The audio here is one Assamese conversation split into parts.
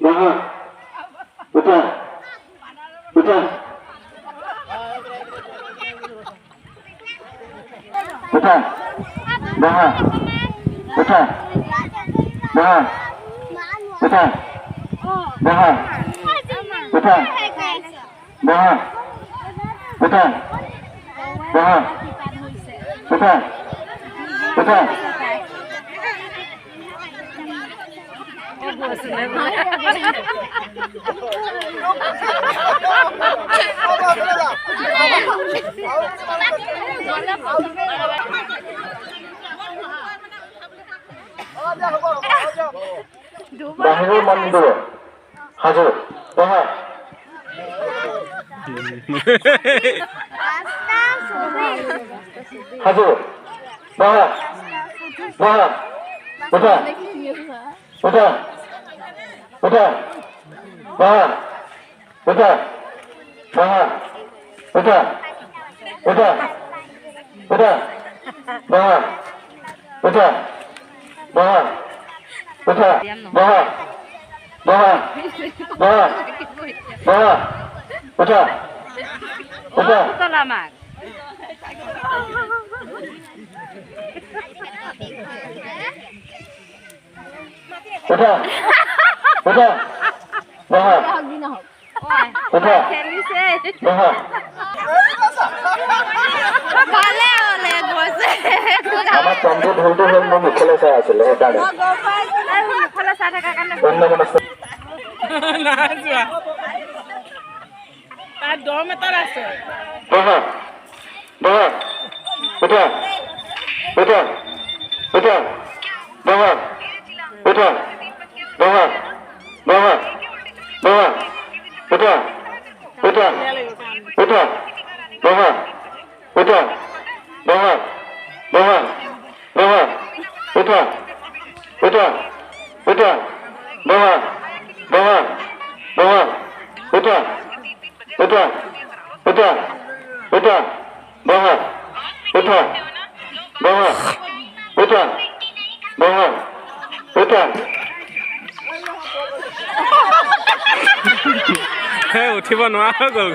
বহা উঠা উঠা উঠা বহা উঠা বহা উঠা বহা উঠা বহা উঠা বহা উঠা উঠা বাহিৰৰ মন্দিৰ হাজু বহা হাজু বহা বহা উঠা উঠা উঠা বহা উঠা বহা উঠা উঠা উঠা বহা উঠা বহা উঠা বহা বহা বহা বহা উঠা উঠা উঠা উঠা বহা উঠা বহা আমার চন্দ্র ঢোলটো হল মই মুখলৈ চাই আছিলে সেইকাৰণে বহা বহা উঠা উঠা উঠা বহা উঠা বহা বহা বহা উঠা উঠা উঠা বহা উঠা বহা বহা বহা উঠা উঠা উঠা বহা বহা বহা উঠা উঠা উঠা উঠা বহা উঠা বহা উঠা বহা উঠা উঠিব নোৱাৰা হৈ গ'ল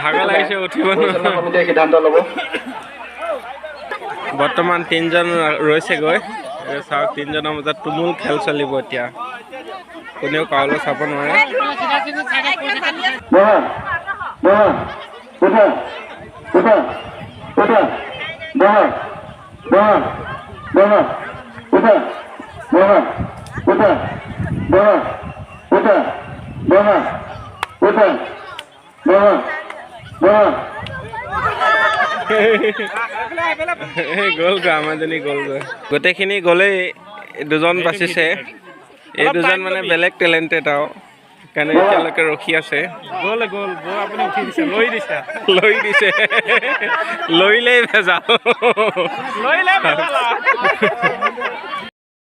ভাগৰ লাগিছে উঠিব নোৱাৰা সমিতিয়ে সিদ্ধান্ত ল'ব বৰ্তমান 3জন ৰৈছেগৈ চাওক 3জনৰ মাজত তুমুল খেল চলিব এতিয়া কোনেও কাউলৈ চাব নোৱাৰে বহা বহা উঠা উঠা উঠা বহা বহা বহা উঠা বহা উঠা বহা উঠা বহা উঠা বহা বহা গ'লগৈ আমাৰজনী গ'লগৈ গোটেইখিনি গ'লেই দুজন বাচিছে এই দুজন মানে বেলেগ টেলেণ্টেড আৰু সেইকাৰণে এতিয়ালৈকে ৰখি আছে গ'ল গ'ল আপুনি উঠি দিছে লৈ দিছে লৈলেই ভেজাল লৈ